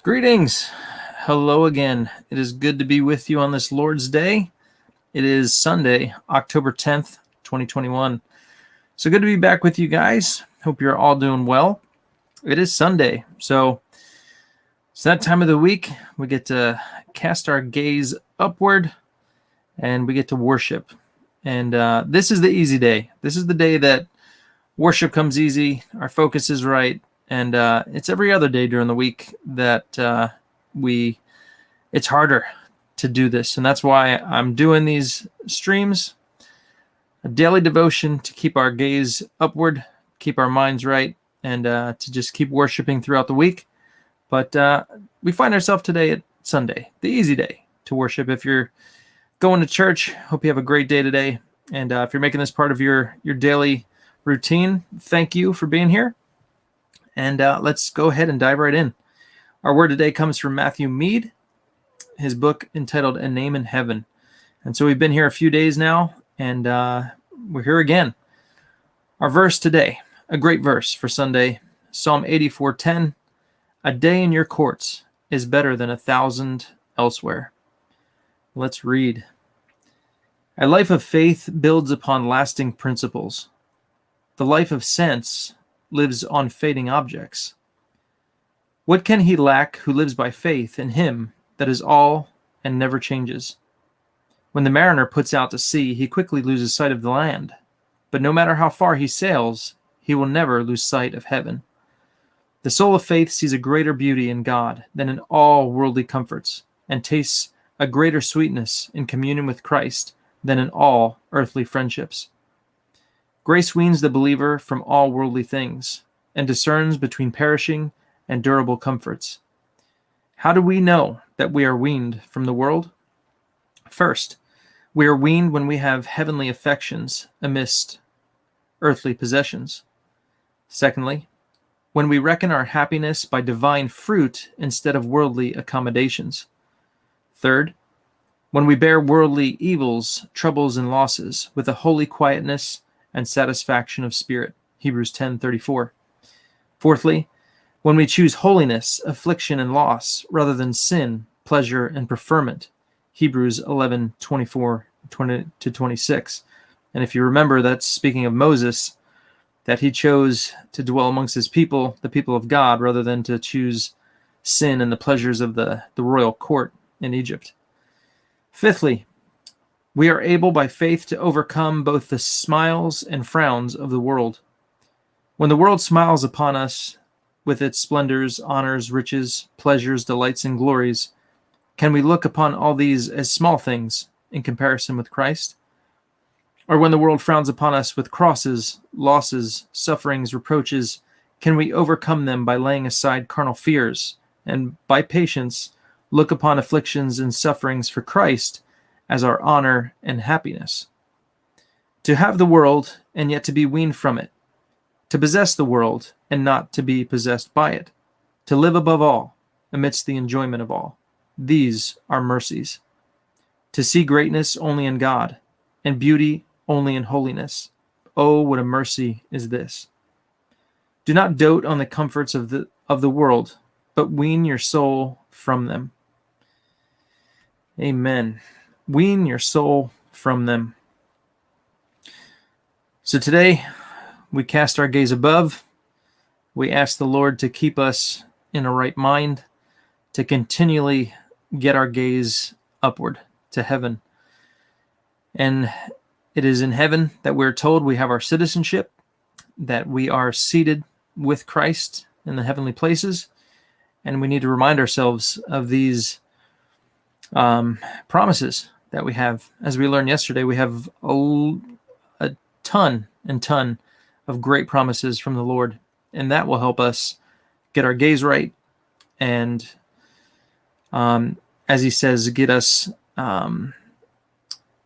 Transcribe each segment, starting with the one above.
Greetings. Hello again. It is good to be with you on this Lord's Day. It is Sunday, October 10th, 2021. So good to be back with you guys. Hope you're all doing well. It is Sunday, so it's that time of the week. We get to cast our gaze upward and we get to worship. And this is the easy day. This is the day that worship comes easy, our focus is right, and it's every other day during the week that it's harder to do this. And that's why I'm doing these streams, a daily devotion to keep our gaze upward, keep our minds right, and to just keep worshiping throughout the week. But we find ourselves today at Sunday, the easy day to worship. If you're going to church, hope you have a great day today. And if you're making this part of your daily routine, thank you for being here. And let's go ahead and dive right in. Our word today comes from Matthew Mead, his book entitled A Name in Heaven. And so we've been here a few days now, and we're here again. Our verse today, a great verse for Sunday, Psalm 84:10. A day in your courts is better than 1,000 elsewhere. Let's read. A life of faith builds upon lasting principles. The life of sense lives on fading objects. What can he lack who lives by faith in him that is all and never changes? When the mariner puts out to sea, he quickly loses sight of the land. But no matter how far he sails, he will never lose sight of heaven. The soul of faith sees a greater beauty in God than in all worldly comforts, and tastes a greater sweetness in communion with Christ than in all earthly friendships. Grace weans the believer from all worldly things and discerns between perishing and durable comforts. How do we know that we are weaned from the world? First, we are weaned when we have heavenly affections amidst earthly possessions. Secondly, when we reckon our happiness by divine fruit instead of worldly accommodations. Third, when we bear worldly evils, troubles, and losses with a holy quietness and satisfaction of spirit. Hebrews 10:34. Fourthly, when we choose holiness, affliction, and loss rather than sin, pleasure, and preferment. Hebrews 11:24-26. And if you remember, that's speaking of Moses, that he chose to dwell amongst his people, the people of God, rather than to choose sin and the pleasures of the royal court in Egypt. Fifthly, we are able by faith to overcome both the smiles and frowns of the world. When the world smiles upon us with its splendors, honors, riches, pleasures, delights, and glories, can we look upon all these as small things in comparison with Christ? Or when the world frowns upon us with crosses, losses, sufferings, reproaches, can we overcome them by laying aside carnal fears and by patience look upon afflictions and sufferings for Christ as our honor and happiness? To have the world and yet to be weaned from it, to possess the world and not to be possessed by it, to live above all amidst the enjoyment of all. These are mercies. To see greatness only in God and beauty only in holiness. Oh, what a mercy is this. Do not dote on the comforts of the world, but wean your soul from them. Amen. Wean your soul from them. So today, we cast our gaze above. We ask the Lord to keep us in a right mind, to continually get our gaze upward to heaven. And it is in heaven that we're told we have our citizenship, that we are seated with Christ in the heavenly places. And we need to remind ourselves of these promises that we have. As we learned yesterday, we have a ton of great promises from the Lord, and that will help us get our gaze right and, as he says, get us, how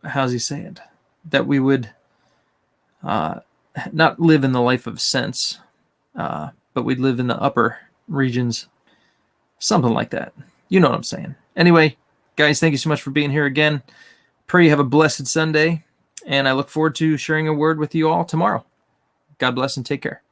does he say it? That we would not live in the life of sense, but we'd live in the upper regions, something like that. You know what I'm saying. Anyway, guys, thank you so much for being here again. Pray you have a blessed Sunday, and I look forward to sharing a word with you all tomorrow. God bless and take care.